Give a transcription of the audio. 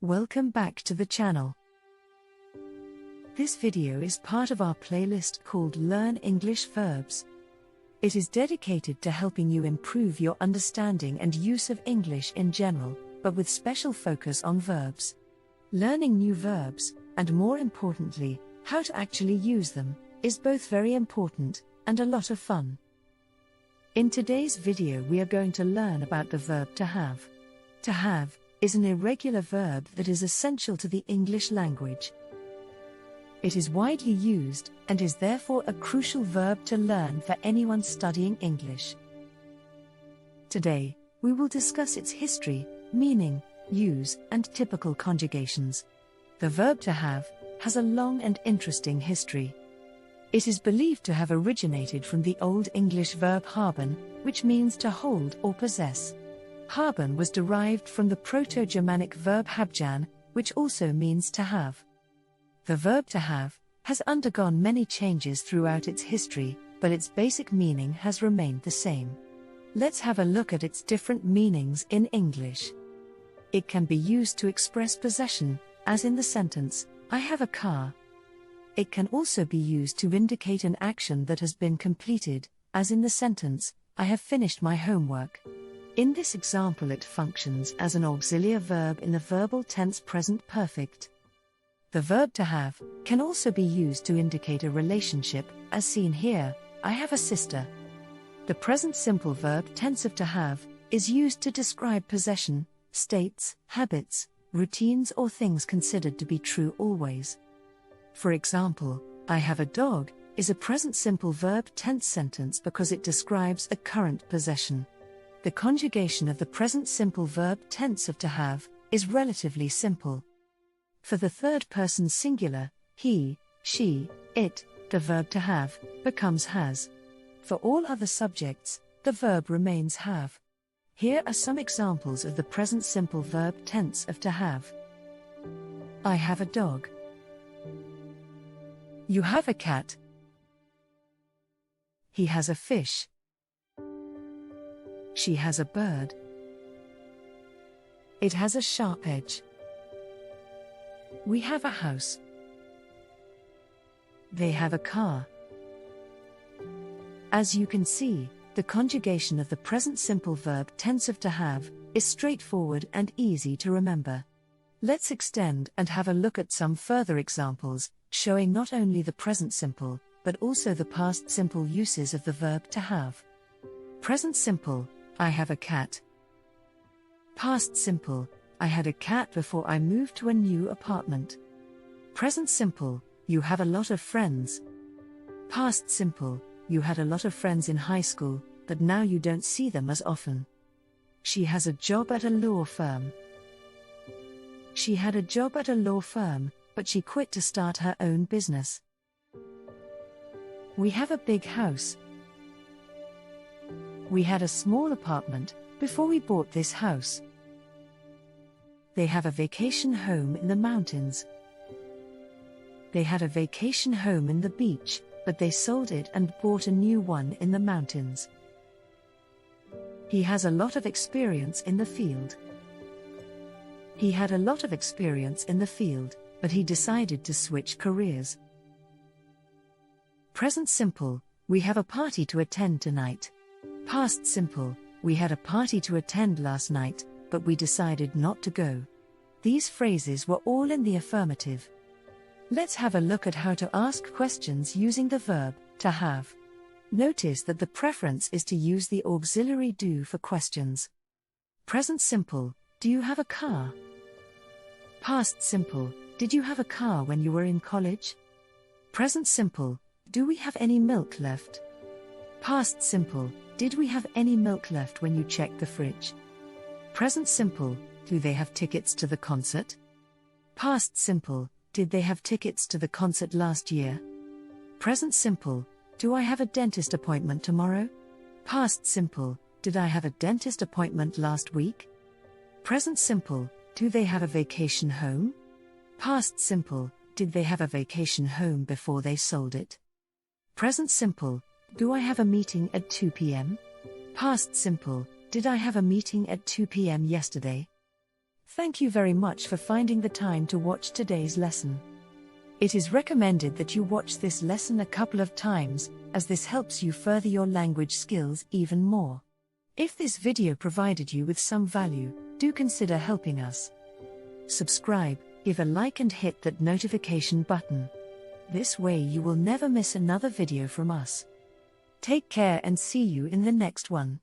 Welcome back to the channel. This video is part of our playlist called Learn English Verbs. It is dedicated to helping you improve your understanding and use of English in general, but with special focus on verbs. Learning new verbs, and more importantly, how to actually use them, is both very important and a lot of fun. In today's video we are going to learn about the verb to have. To have is an irregular verb that is essential to the English language. It is widely used and is therefore a crucial verb to learn for anyone studying English. Today, we will discuss its history, meaning, use, and typical conjugations. The verb to have has a long and interesting history. It is believed to have originated from the Old English verb haben, which means to hold or possess. Haben was derived from the Proto-Germanic verb habjan, which also means to have. The verb to have has undergone many changes throughout its history, but its basic meaning has remained the same. Let's have a look at its different meanings in English. It can be used to express possession, as in the sentence, I have a car. It can also be used to indicate an action that has been completed, as in the sentence, I have finished my homework. In this example it functions as an auxiliary verb in the verbal tense present perfect. The verb to have can also be used to indicate a relationship, as seen here, I have a sister. The present simple verb tense of to have is used to describe possession, states, habits, routines or things considered to be true always. For example, I have a dog is a present simple verb tense sentence because it describes a current possession. The conjugation of the present simple verb tense of to have is relatively simple. For the third person singular, he, she, it, the verb to have becomes has. For all other subjects, the verb remains have. Here are some examples of the present simple verb tense of to have. I have a dog. You have a cat. He has a fish. She has a bird. It has a sharp edge. We have a house. They have a car. As you can see, the conjugation of the present simple verb tense of to have is straightforward and easy to remember. Let's extend and have a look at some further examples, showing not only the present simple, but also the past simple uses of the verb to have. Present simple, I have a cat. Past simple, I had a cat before I moved to a new apartment. Present simple, you have a lot of friends. Past simple, you had a lot of friends in high school, but now you don't see them as often. She has a job at a law firm. She had a job at a law firm, but she quit to start her own business. We have a big house. We had a small apartment before we bought this house. They have a vacation home in the mountains. They had a vacation home in the beach, but they sold it and bought a new one in the mountains. He has a lot of experience in the field. He had a lot of experience in the field, but he decided to switch careers. Present simple, we have a party to attend tonight. Past simple, we had a party to attend last night, but we decided not to go. These phrases were all in the affirmative. Let's have a look at how to ask questions using the verb to have. Notice that the preference is to use the auxiliary do for questions. Present simple, do you have a car? Past simple, did you have a car when you were in college? Present simple, do we have any milk left? Past simple, did we have any milk left when you checked the fridge? Present simple, do they have tickets to the concert? Past simple, did they have tickets to the concert last year? Present simple, do I have a dentist appointment tomorrow? Past simple, did I have a dentist appointment last week? Present simple, do they have a vacation home? Past simple, did they have a vacation home before they sold it? Present simple, do I have a meeting at 2 p.m? Past simple, did I have a meeting at 2 p.m. yesterday? Thank you very much for finding the time to watch today's lesson. It is recommended that you watch this lesson a couple of times, as this helps you further your language skills even more. If this video provided you with some value, do consider helping us. Subscribe, give a like and hit that notification button. This way you will never miss another video from us. Take care and see you in the next one.